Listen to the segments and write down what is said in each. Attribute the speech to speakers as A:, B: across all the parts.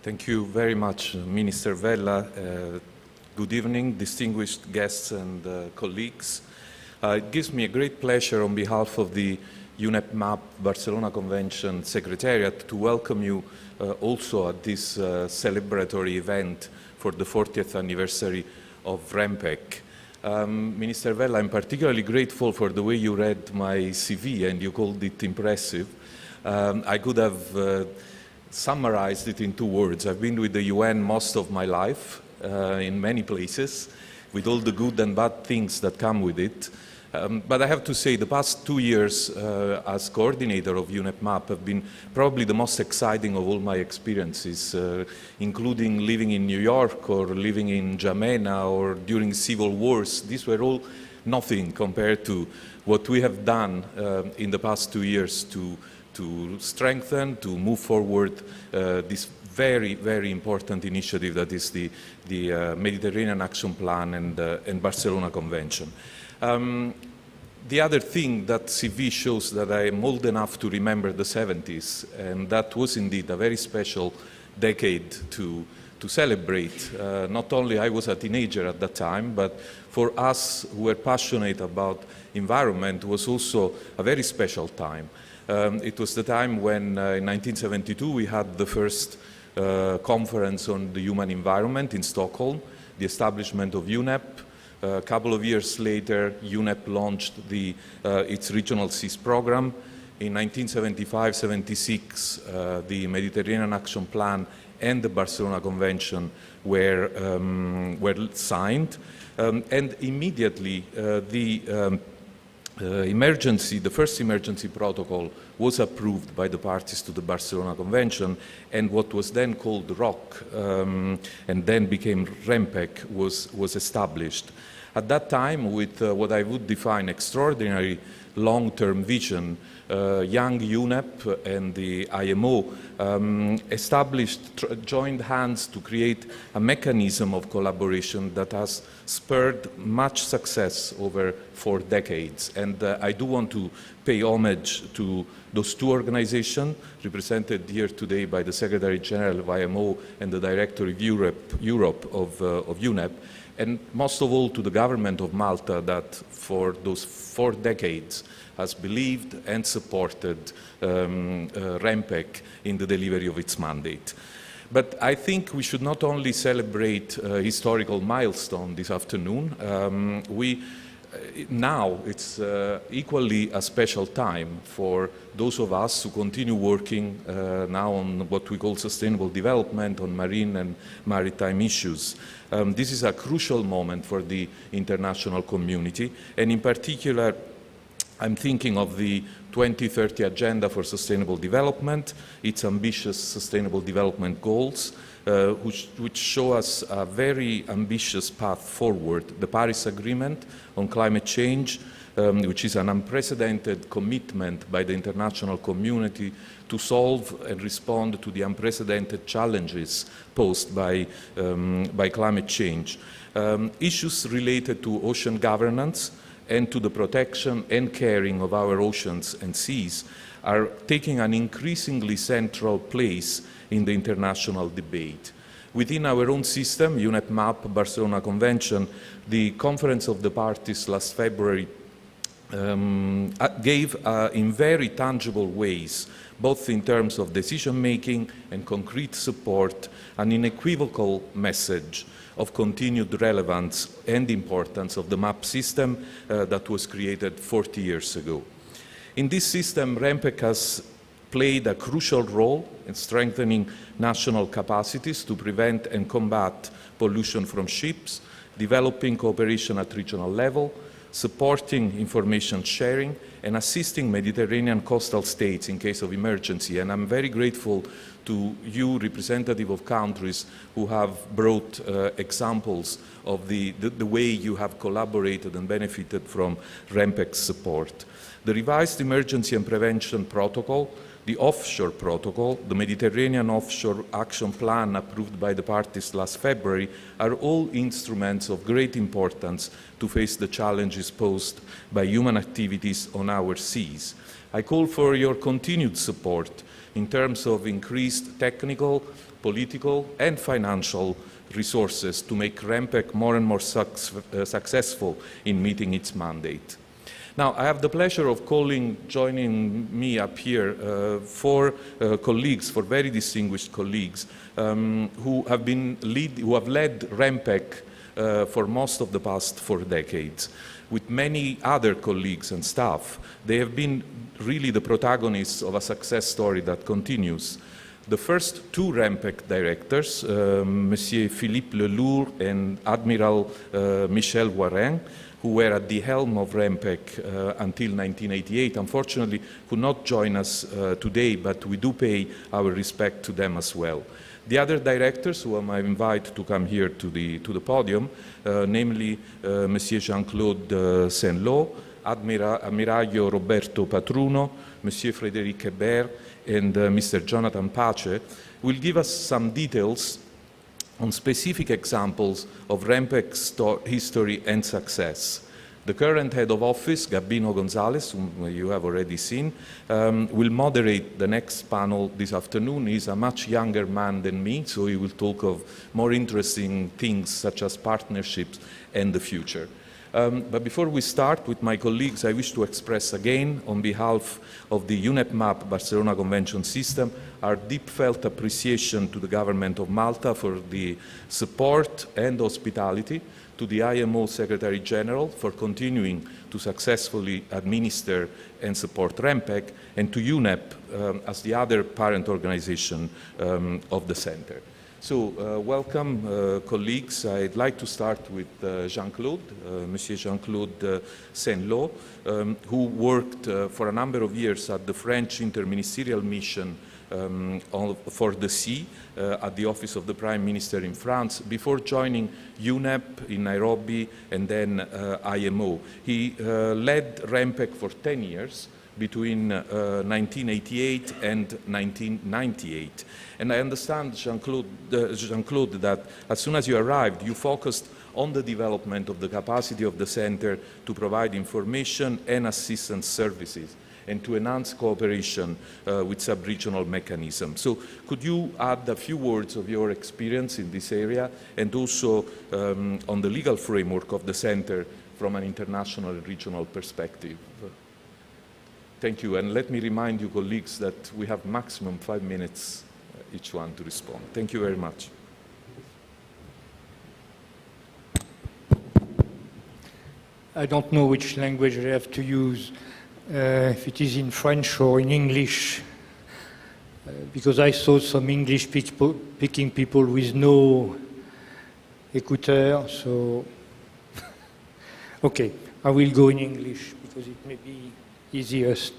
A: Thank you very much, Minister Vella. Good evening, distinguished guests and colleagues. It gives me a great pleasure on behalf of the UNEP MAP Barcelona Convention Secretariat to welcome you also at this celebratory event for the 40th anniversary of REMPEC. Minister Vella, I'm particularly grateful for the way you read my CV and you called it impressive. I could have summarized it in 2 words. I've been with the UN most of my life, in many places, with all the good and bad things that come with it. But I have to say the past 2 years as coordinator of UNEP MAP have been probably the most exciting of all my experiences, including living in New York or living in Jamena or during civil wars. These were all nothing compared to what we have done in the past 2 years to strengthen, to move forward this very, very important initiative that is the Mediterranean Action Plan and Barcelona Convention. The other thing that CV shows that I am old enough to remember the 70s, and that was indeed a very special decade to celebrate. Not only I was a teenager at that time, but for us who were passionate about environment was also a very special time. It was the time when in 1972 we had the first conference on the human environment in Stockholm, the establishment of UNEP. A couple of years later, UNEP launched its regional SEAS program. In 1975-76, the Mediterranean Action Plan and the Barcelona Convention were signed. And immediately, the first emergency protocol was approved by the parties to the Barcelona Convention, and what was then called ROC and then became REMPEC was established. At that time, with what I would define extraordinary long-term vision, young UNEP and the IMO joined hands to create a mechanism of collaboration that has spurred much success over 4 decades. And I do want to pay homage to those 2 organizations, represented here today by the Secretary General of IMO and the Director of Europe of UNEP, and most of all to the government of Malta that for those 4 decades has believed and supported REMPEC in the delivery of its mandate. But I think we should not only celebrate a historical milestone this afternoon, now it's equally a special time for those of us who continue working now on what we call sustainable development, on marine and maritime issues. This is a crucial moment for the international community, and in particular, I'm thinking of the 2030 Agenda for Sustainable Development, its ambitious sustainable development goals, which show us a very ambitious path forward. The Paris Agreement on climate change, which is an unprecedented commitment by the international community to solve and respond to the unprecedented challenges posed by climate change. Issues related to ocean governance and to the protection and caring of our oceans and seas are taking an increasingly central place in the international debate. Within our own system, UNEP MAP, Barcelona Convention, the Conference of the Parties last February gave in very tangible ways, both in terms of decision-making and concrete support, an unequivocal message of continued relevance and importance of the MAP system that was created 40 years ago. In this system, REMPEC has played a crucial role in strengthening national capacities to prevent and combat pollution from ships, developing cooperation at regional level, supporting information sharing, and assisting Mediterranean coastal states in case of emergency. And I'm very grateful to you, representative of countries who have brought examples of the way you have collaborated and benefited from REMPEC's support. The revised Emergency and Prevention Protocol, the Offshore Protocol, the Mediterranean Offshore Action Plan approved by the parties last February are all instruments of great importance to face the challenges posed by human activities on our seas. I call for your continued support in terms of increased technical, political and financial resources to make REMPEC more and more successful in meeting its mandate. Now, I have the pleasure of joining me up here, four colleagues, four very distinguished colleagues, who have led REMPEC for most of the past 4 decades. With many other colleagues and staff, they have been really the protagonists of a success story that continues. The first 2 REMPEC directors, Monsieur Philippe Lelour and Admiral Michel Warren, who were at the helm of REMPEC until 1988, unfortunately could not join us today, but we do pay our respect to them as well. The other directors whom I invite to come here to the podium, namely Monsieur Jean-Claude Sainlos, Ammiraglio Roberto Patruno, Monsieur Frédéric Hébert, and Mr. Jonathan Pace, will give us some details on specific examples of REMPEC's history and success. The current head of office, Gabino Gonzalez, whom you have already seen, will moderate the next panel this afternoon. He's a much younger man than me, so he will talk of more interesting things such as partnerships and the future. But before we start with my colleagues, I wish to express again, on behalf of the UNEP MAP Barcelona Convention System, our deep felt appreciation to the government of Malta for the support and hospitality, to the IMO Secretary General for continuing to successfully administer and support REMPEC, and to UNEP as the other parent organization of the center. So, welcome, colleagues. I'd like to start with Jean-Claude, Monsieur Jean-Claude Sainlos, who worked for a number of years at the French Interministerial Mission for the Sea at the Office of the Prime Minister in France, before joining UNEP in Nairobi and then IMO. He led REMPEC for 10 years, between 1988 and 1998. And I understand, Jean-Claude, that as soon as you arrived, you focused on the development of the capacity of the center to provide information and assistance services and to enhance cooperation with sub-regional mechanisms. So could you add a few words of your experience in this area and also on the legal framework of the center from an international and regional perspective? Thank you, and let me remind you, colleagues, that we have maximum 5 minutes each one to respond. Thank you very much.
B: I don't know which language I have to use, if it is in French or in English, because I saw some English-speaking people with no écouteurs, so okay, I will go in English because it may be easiest.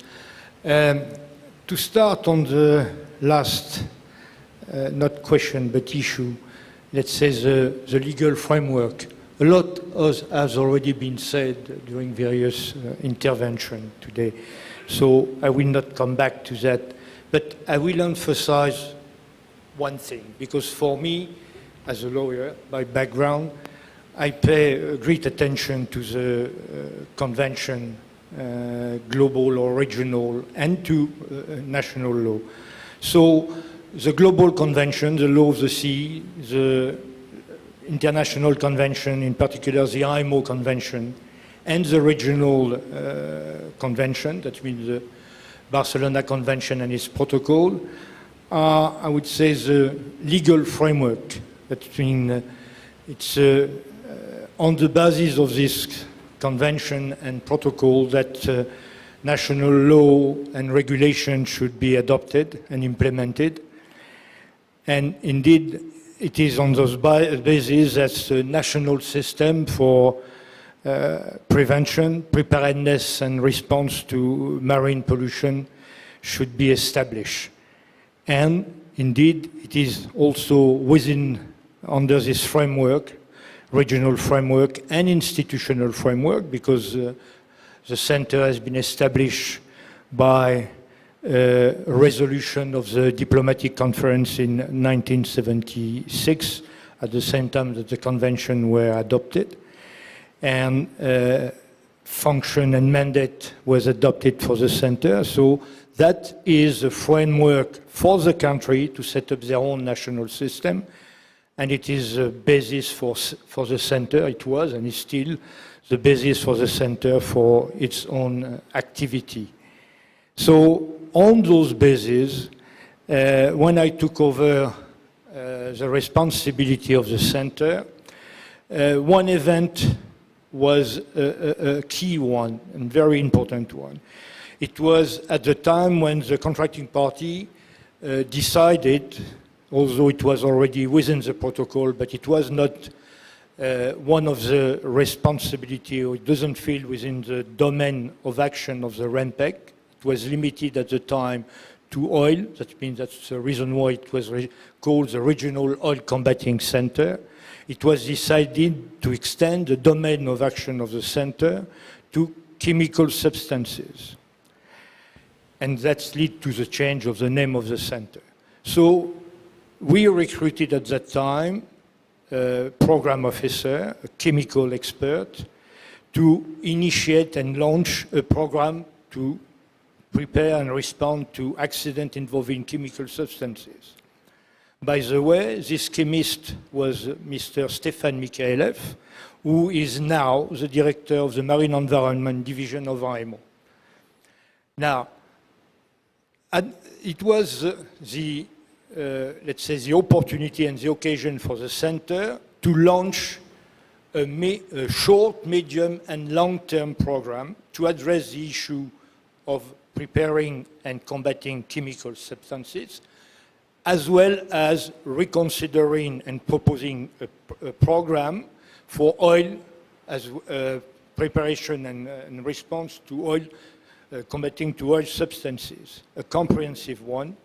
B: To start on the last, not question, but issue, let's say the legal framework. A lot has already been said during various interventions today, so I will not come back to that. But I will emphasize one thing, because for me, as a lawyer by background, I pay great attention to the convention, global or regional, and to national law. So the global convention, the law of the sea, the international convention, in particular the IMO convention, and the regional convention, that means the Barcelona Convention and its protocol, are, I would say, the legal framework. That means it's on the basis of this convention and protocol that national law and regulation should be adopted and implemented. And indeed, it is on those bases that the national system for prevention, preparedness, and response to marine pollution should be established. And indeed, it is also under this framework, regional framework and institutional framework, because the center has been established by a resolution of the diplomatic conference in 1976, at the same time that the convention were adopted. And function and mandate was adopted for the center. So That is a framework for the country to set up their own national system, and it is a basis for the center. It was and is still the basis for the center for its own activity. So on those bases, when I took over the responsibility of the center, one event was a key one, and very important one. It was at the time when the contracting party decided, although it was already within the protocol, but it was not one of the responsibility, or it doesn't fall within the domain of action of the REMPEC. It was limited at the time to oil. That means that's the reason why it was called the Regional Oil Combating Center. It was decided to extend the domain of action of the center to chemical substances. And that's led to the change of the name of the center. So we recruited at that time a program officer, a chemical expert, to initiate and launch a program to prepare and respond to accidents involving chemical substances. By the way, this chemist was Mr. Stefan Mikhaelev, who is now the director of the Marine Environment Division of REMO. Now, it was let's say, the opportunity and the occasion for the center to launch a short, medium, and long-term program to address the issue of preparing and combating chemical substances, as well as reconsidering and proposing a program for oil as preparation and response to oil, combating to oil substances, a comprehensive one,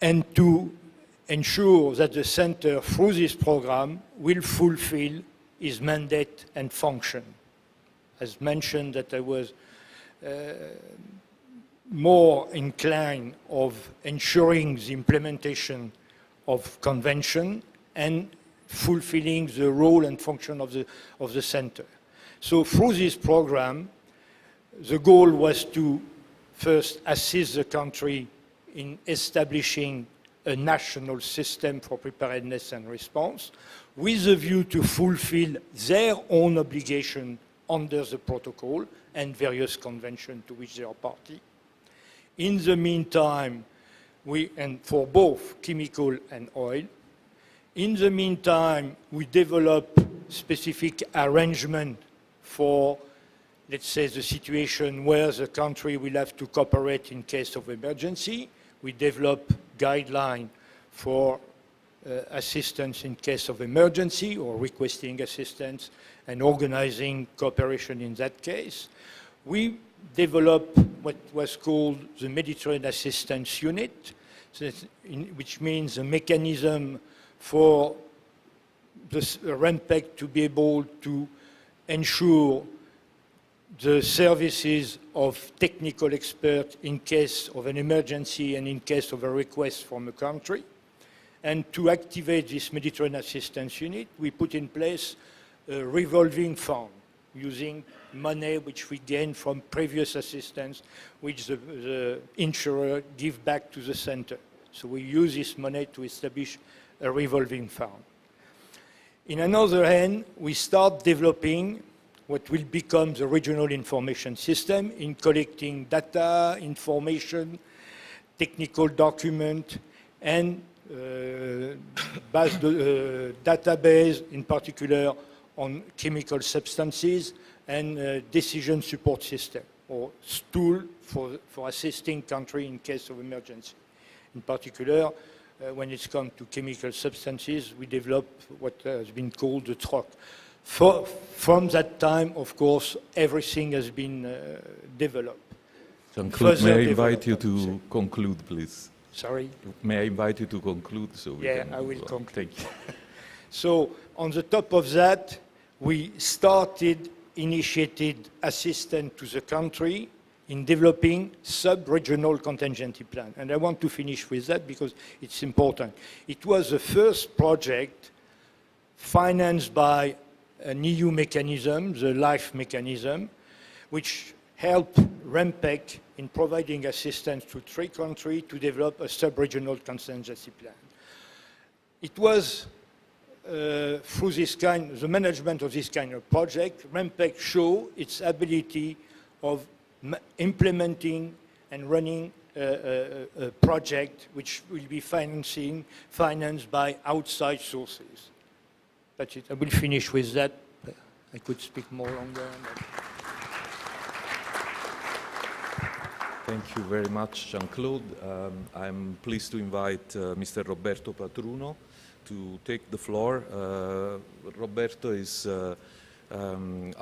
B: and to ensure that the center, through this program, will fulfill its mandate and function. As mentioned, that I was more inclined of ensuring the implementation of convention and fulfilling the role and function of the center. So through this program, the goal was to first assist the country in establishing a national system for preparedness and response with a view to fulfill their own obligation under the protocol and various conventions to which they are party. In the meantime, and for both chemical and oil, in the meantime, we develop specific arrangement for, let's say, the situation where the country will have to cooperate in case of emergency. We develop guidelines for assistance in case of emergency or requesting assistance and organizing cooperation in that case. We developed what was called the Mediterranean Assistance Unit, which means a mechanism for the REMPEC to be able to ensure the services of technical experts in case of an emergency and in case of a request from a country. And to activate this Mediterranean Assistance Unit, we put in place a revolving fund using money which we gain from previous assistance, which the insurer give back to the center. So we use this money to establish a revolving fund. In another hand, we start developing what will become the regional information system in collecting data, information, technical document, and database, in particular on chemical substances, and decision support system, or tool for assisting country in case of emergency. In particular, when it comes to chemical substances, we develop what has been called the TROC. From that time, of course, everything has been developed.
A: Jean-Claude, may I invite you to conclude, please?
B: Sorry?
A: May I invite you to conclude? So we can
B: I will conclude.
A: Thank you.
B: So, on the top of that, we initiated assistance to the country in developing sub-regional contingency plan. And I want to finish with that because it's important. It was the first project financed by an EU mechanism, the LIFE mechanism, which helped REMPEC in providing assistance to 3 countries to develop a sub-regional contingency plan. It was through the management of this kind of project, REMPEC showed its ability of implementing and running a project which will be financed by outside sources. That's it. I will finish with that. I could speak more longer.
A: Thank you very much, Jean-Claude. I'm pleased to invite Mr. Roberto Patruno to take the floor. Roberto is a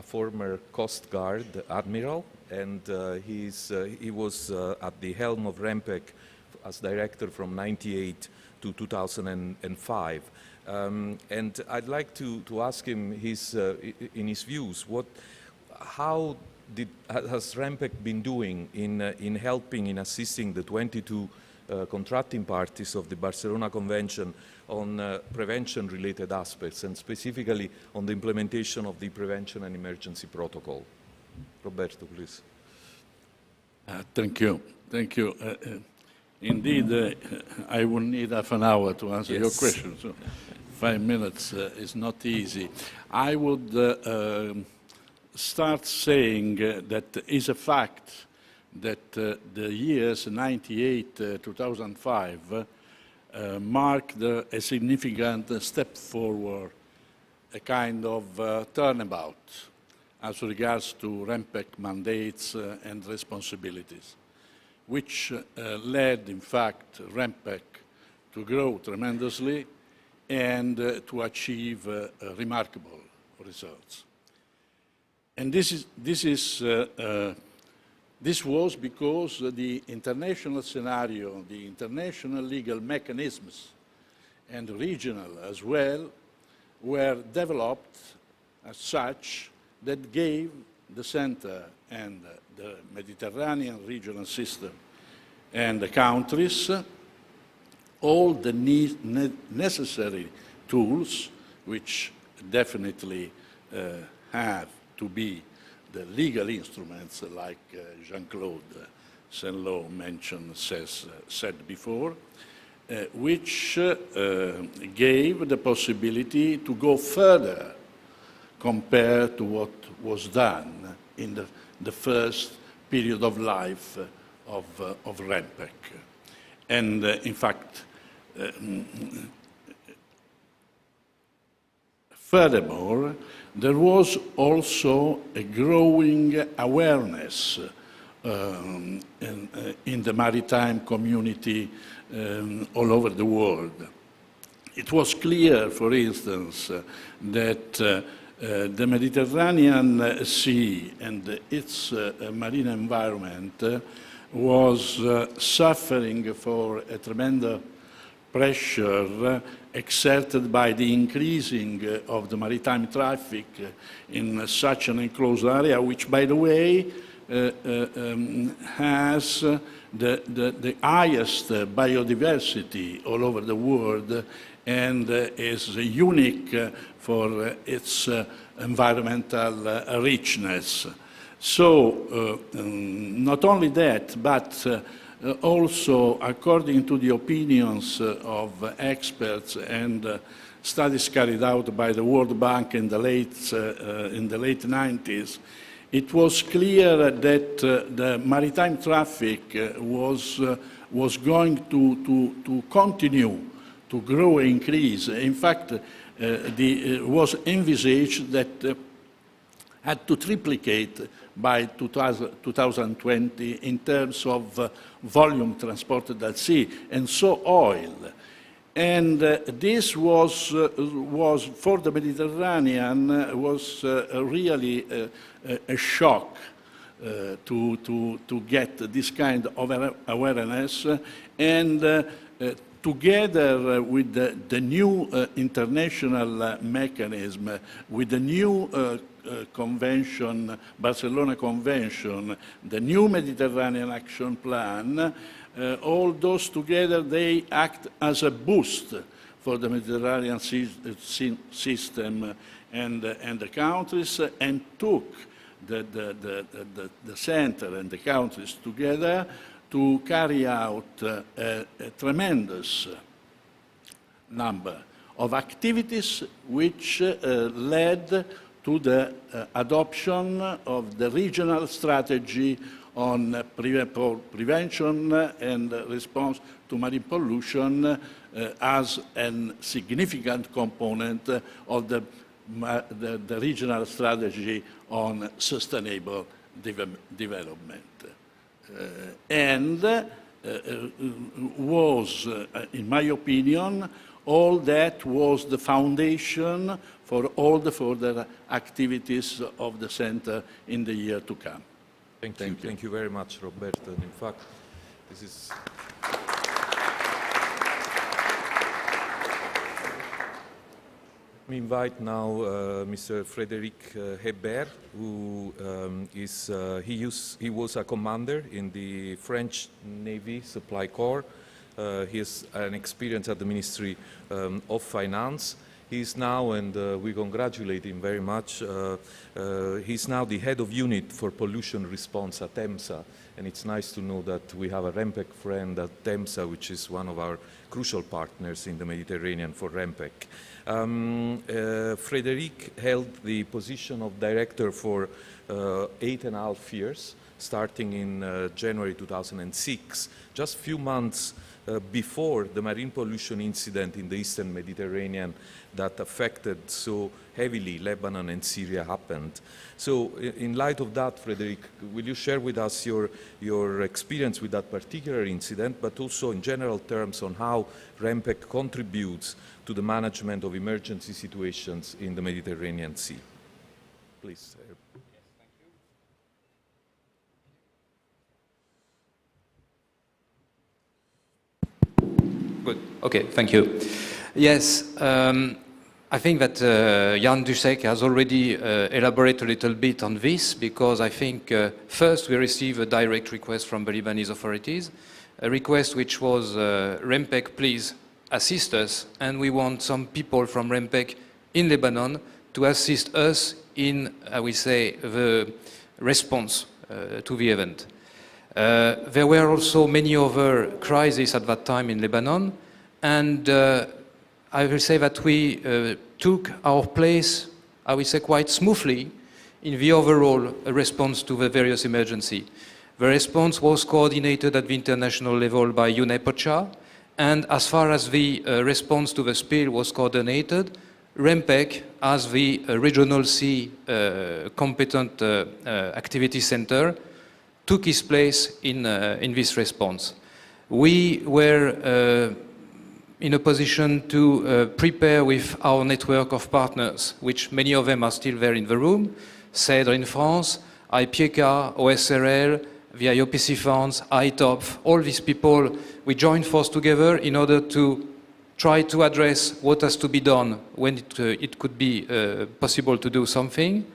A: former Coast Guard Admiral, and he was at the helm of REMPEC as director from 1998 to 2005. And I'd like to ask him in his views, how has REMPEC been doing in helping, in assisting the 22 contracting parties of the Barcelona Convention on prevention-related aspects, and specifically on the implementation of the Prevention and Emergency Protocol? Roberto, please.
C: Thank you. Thank you. Indeed, I will need half an hour to answer your question, so 5 minutes is not easy. I would start saying that it is a fact that the years 1998-2005 marked a significant step forward, a kind of turnabout as regards to REMPEC mandates and responsibilities, which led, in fact, REMPEC to grow tremendously and to achieve remarkable results. And this was because the international scenario, the international legal mechanisms, and regional as well, were developed as such that gave the center and the Mediterranean regional system and the countries all the necessary tools, which definitely have to be the legal instruments, like Jean-Claude Sainlos mentioned, said before, which gave the possibility to go further compared to what was done in the first period of life of REMPEC. And in fact, furthermore, there was also a growing awareness in the maritime community all over the world. It was clear, for instance, that the Mediterranean Sea and its marine environment was suffering for a tremendous pressure exerted by the increasing of the maritime traffic in such an enclosed area, which, by the way, has the highest biodiversity all over the world and is unique for its environmental richness. So, not only that, but also, according to the opinions of experts and studies carried out by the World Bank in the late 90s, it was clear that the maritime traffic was going to continue to grow and increase. In fact, it was envisaged that had to triplicate by 2020 in terms of volume transported at sea, and so oil. And this was for the Mediterranean was really a shock to get this kind of awareness, and together with the new international mechanism, with the new convention, Barcelona Convention, the new Mediterranean Action Plan, all those together, they act as a boost for the Mediterranean system and the countries, and took the center and the countries together to carry out a tremendous number of activities which led to the adoption of the regional strategy on prevention and response to marine pollution as a significant component of the regional strategy on sustainable development. And was, in my opinion, all that was the foundation for all the further activities of the center in the year to come.
A: Thank you. Thank you very much, Roberto. And in fact, this is... We invite now Mr. Frédéric Hébert, who he was a commander in the French Navy Supply Corps. He has an experience at the Ministry of Finance. He is now, and we congratulate him very much, he's now the head of unit for pollution response at EMSA. And it's nice to know that we have a REMPEC friend at EMSA, which is one of our crucial partners in the Mediterranean for REMPEC. Frédéric held the position of director for 8.5 years, starting in January 2006, just a few months before the marine pollution incident in the Eastern Mediterranean that affected so heavily Lebanon and Syria happened. So in light of that, Frédéric, will you share with us your experience with that particular incident, but also in general terms on how REMPEC contributes to the management of emergency situations in the Mediterranean Sea? Please.
D: Good. Okay, thank you. Yes, I think that Jan Dussek has already elaborated a little bit on this, because I think first we received a direct request from the Lebanese authorities, a request which was, REMPEC, please assist us, and we want some people from REMPEC in Lebanon to assist us in, I will say, the response to the event. There were also many other crises at that time in Lebanon, and I will say that we took our place, I will say, quite smoothly in the overall response to the various emergencies. The response was coordinated at the international level by UNEP, and as far as the response to the spill was coordinated, REMPEC, as the regional sea competent activity center, took its place in this response. We were in a position to prepare with our network of partners, which many of them are still there in the room, CEDRE in France, IPIECA, OSRL, the IOPC funds, ITOP, all these people, we joined force together in order to try to address what has to be done when it could be possible to do something.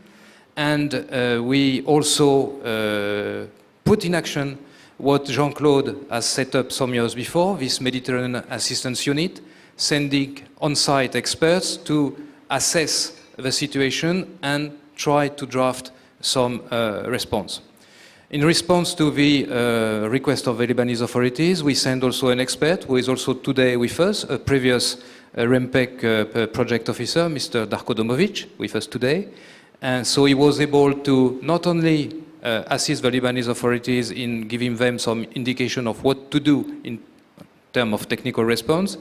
D: And we also put in action what Jean-Claude has set up some years before, this Mediterranean Assistance Unit, sending on-site experts to assess the situation and try to draft some response. In response to the request of the Lebanese authorities, we sent also an expert who is also today with us, a previous REMPEC project officer, Mr. Darko Domovic, with us today. And so he was able to not only assist the Lebanese authorities in giving them some indication of what to do in terms of technical response,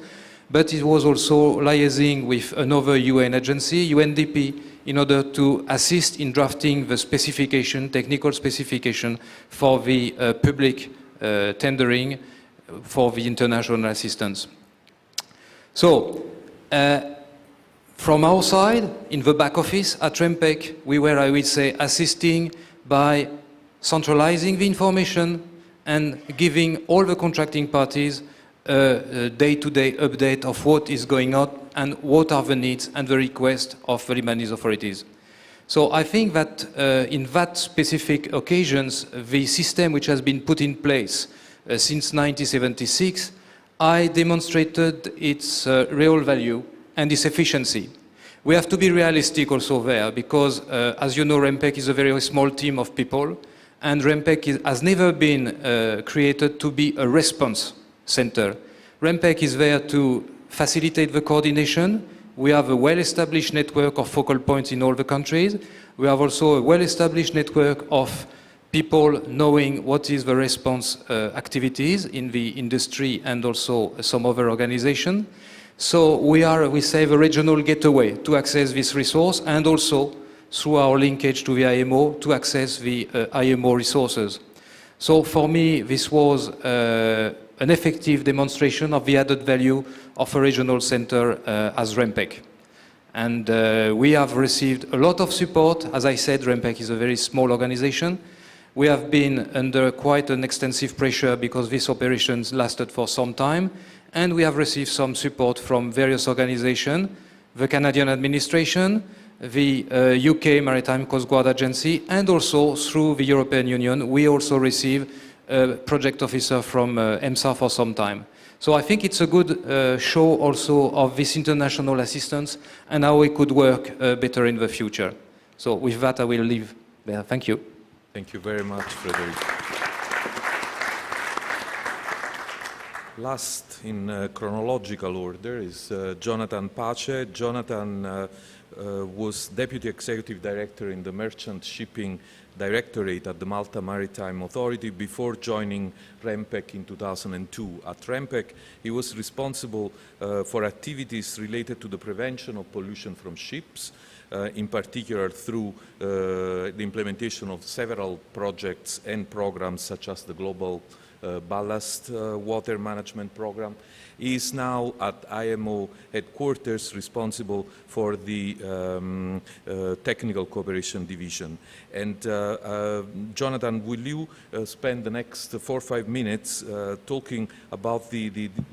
D: but it was also liaising with another UN agency, UNDP, in order to assist in drafting the specification, technical specification for the public tendering for the international assistance. So, from our side, in the back office at REMPEC, we were, I would say, assisting by centralizing the information and giving all the contracting parties a day-to-day update of what is going on and what are the needs and the requests of the Lebanese authorities. So I think that in that specific occasions, the system which has been put in place since 1976, I demonstrated its real value and its efficiency. We have to be realistic also there, because as you know, REMPEC is a very small team of people, and REMPEC has never been created to be a response center. REMPEC is there to facilitate the coordination. We have a well-established network of focal points in all the countries. We have also a well-established network of people knowing what is the response activities in the industry and also some other organization. So we say the regional gateway to access this resource, and also through our linkage to the IMO to access the IMO resources. So for me, this was an effective demonstration of the added value of a regional center as REMPEC. And we have received a lot of support. As I said, REMPEC is a very small organization. We have been under quite an extensive pressure because these operations lasted for some time, and we have received some support from various organizations, the Canadian administration, the UK Maritime Coast Guard Agency, and also through the European Union. We also receive a project officer from EMSA for some time. So I think it's a good show also of this international assistance and how we could work better in the future. So with that, I will leave there. Thank you.
A: Thank you very much, Frédéric. Last in chronological order is Jonathan Pace. Jonathan was Deputy Executive Director in the Merchant Shipping Directorate at the Malta Maritime Authority before joining REMPEC in 2002. At REMPEC, he was responsible for activities related to the prevention of pollution from ships, in particular through the implementation of several projects and programs such as the Global Ballast Water Management Program. He is now at IMO headquarters responsible for the Technical Cooperation Division. And Jonathan, will you spend the next 4 or 5 minutes talking about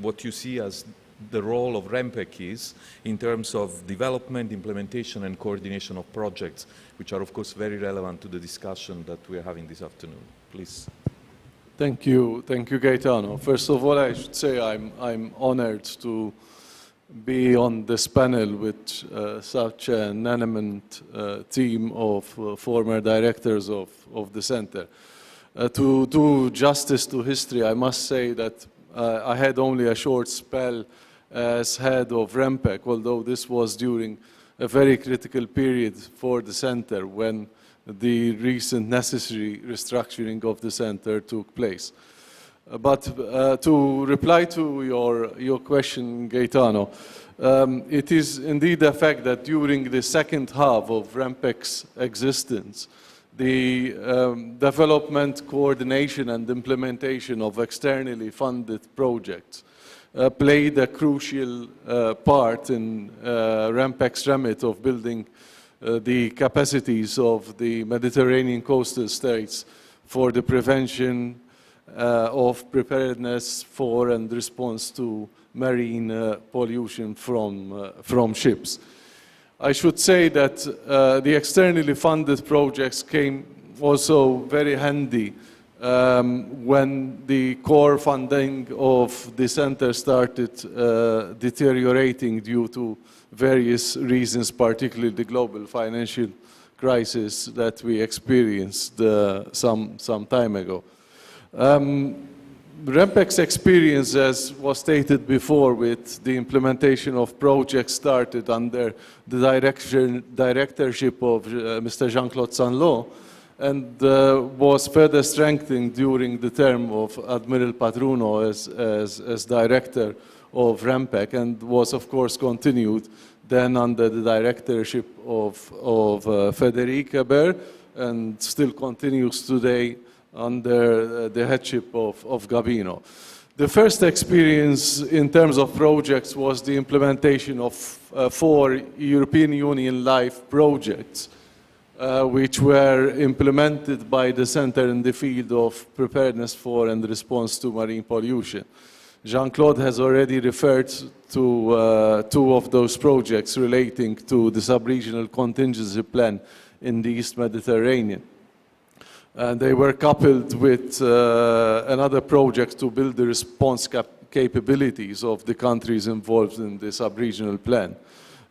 A: what you see as the role of REMPEC is in terms of development, implementation and coordination of projects, which are of course very relevant to the discussion that we are having this afternoon. Please.
E: Thank you, Gaetano. First of all, I should say I'm honored to be on this panel with such an eminent team of former directors of the center. To do justice to history, I must say that I had only a short spell as head of REMPEC, although this was during a very critical period for the center when the recent necessary restructuring of the center took place. But to reply to your question, Gaetano, it is indeed a fact that during the second half of REMPEC's existence, the development, coordination and implementation of externally funded projects played a crucial part in REMPEC's remit of building the capacities of the Mediterranean coastal states for the prevention of preparedness for and response to marine pollution from ships. I should say that the externally funded projects came also very handy when the core funding of the center started deteriorating due to various reasons, particularly the global financial crisis that we experienced some time ago. REMPEC's experience, as was stated before, with the implementation of projects started under the directorship of Mr. Jean-Claude Sainlos, and was further strengthened during the term of Admiral Patruno as director of REMPEC, and was of course continued then under the directorship of Frédéric Hébert, and still continues today under the headship of Gabino. The first experience in terms of projects was the implementation of 4 European Union life projects, which were implemented by the center in the field of preparedness for and response to marine pollution. Jean-Claude has already referred to 2 of those projects relating to the sub-regional contingency plan in the East Mediterranean. And they were coupled with another project to build the response capabilities of the countries involved in the sub-regional plan.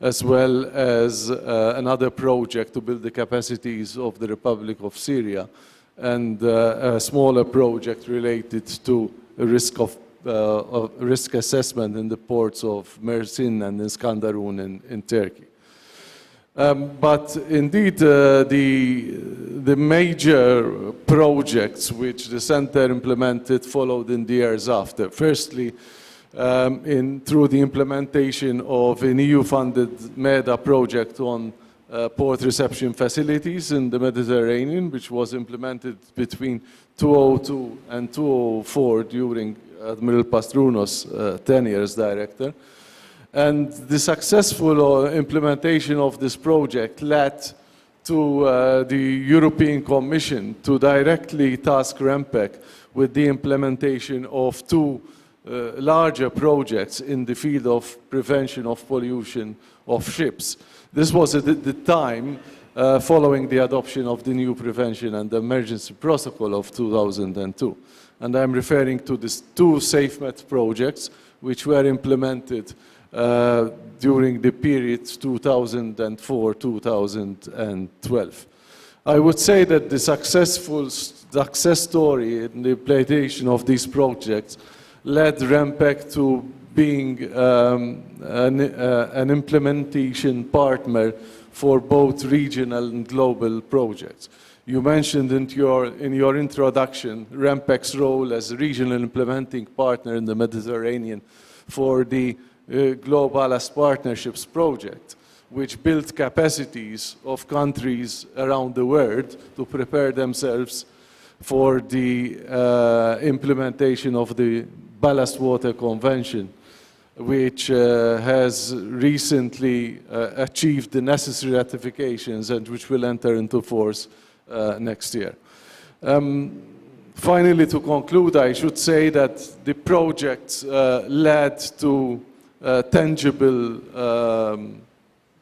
E: as well as another project to build the capacities of the Republic of Syria, and a smaller project related to risk assessment in the ports of Mersin and Iskenderun in Turkey. But indeed, the major projects which the center implemented followed in the years after. Firstly, through the implementation of an EU-funded MEDA project on port reception facilities in the Mediterranean, which was implemented between 2002 and 2004 during Admiral Patruno's tenure as director. And the successful implementation of this project led to the European Commission to directly task REMPEC with the implementation of two larger projects in the field of prevention of pollution of ships. This was at the time following the adoption of the new Prevention and Emergency Protocol of 2002. And I'm referring to these two SafeMed projects which were implemented during the period 2004-2012. I would say that the success story in the implementation of these projects led REMPEC to being an implementation partner for both regional and global projects. You mentioned in your introduction REMPEC's role as a regional implementing partner in the Mediterranean for the Global Partnerships project, which built capacities of countries around the world to prepare themselves for the implementation of the Ballast Water Convention, which has recently achieved the necessary ratifications and which will enter into force next year. Finally, to conclude, I should say that the project led to tangible,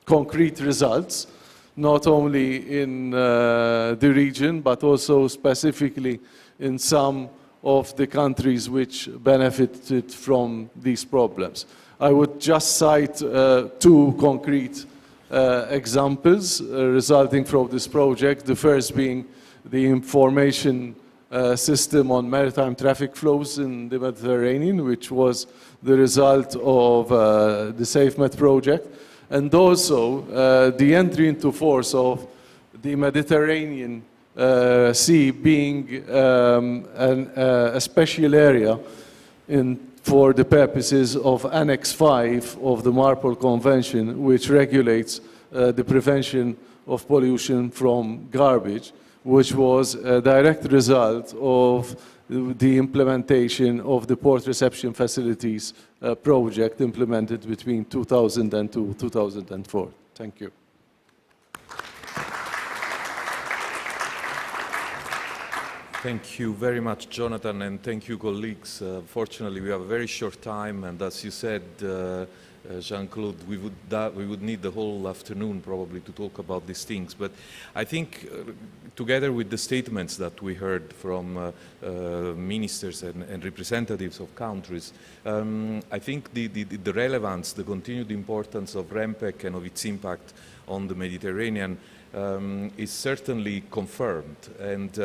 E: concrete results, not only in the region, but also specifically in some of the countries which benefited from these problems. I would just cite two concrete examples resulting from this project, the first being the information system on maritime traffic flows in the Mediterranean, which was the result of the SafeMed project, and also the entry into force of the Mediterranean Sea being a special area for the purposes of Annex 5 of the MARPOL Convention, which regulates the prevention of pollution from garbage, which was a direct result of the implementation of the port reception facilities project implemented between 2002 and 2004. Thank you.
A: Thank you very much, Jonathan, and thank you, colleagues. Fortunately, we have a very short time, and as you said, Jean-Claude, we would need the whole afternoon probably to talk about these things. But I think together with the statements that we heard from ministers and representatives of countries, I think the relevance, the continued importance of REMPEC and of its impact on the Mediterranean is certainly confirmed. And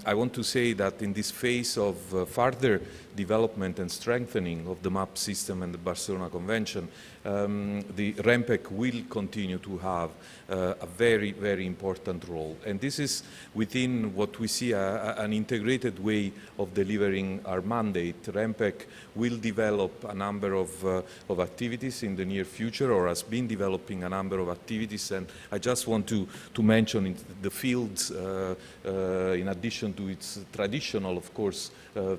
A: I want to say that in this phase of further development and strengthening of the MAP system and the Barcelona Convention, the REMPEC will continue to have a very, very important role. And this is within what we see an integrated way of delivering our mandate. REMPEC will develop a number of activities in the near future, or has been developing a number of activities. And I just want to mention the fields, in addition to its traditional, of course,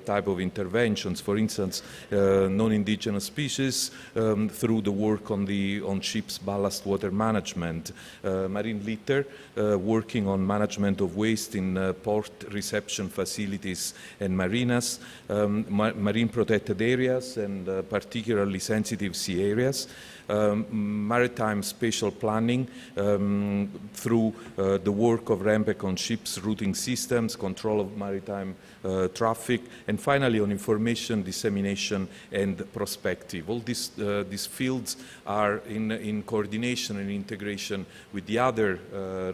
A: type of interventions. For instance, non-indigenous species through the work on ships' ballast water management, marine litter, working on management of waste in port reception facilities and marinas, marine protected areas and particularly sensitive sea areas, maritime spatial planning through the work of REMPEC on ships routing systems, control of maritime traffic, and finally on information dissemination and perspective. All these fields are in coordination and integration with the other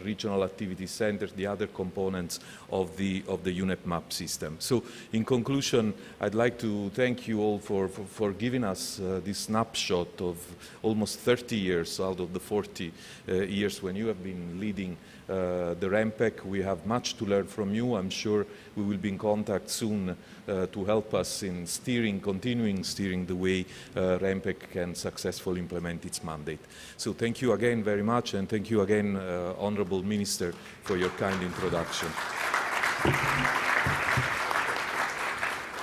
A: regional activity centers, the other components of the UNEP map system. So in conclusion, I'd like to thank you all for giving us this snapshot of almost 30 years out of the 40 years when you have been leading the REMPEC. We have much to learn from you. I'm sure we will be in contact soon to help us in continuing steering the way REMPEC can successfully implement its mandate. So thank you again very much, and thank you again, Honorable Minister, for your kind introduction.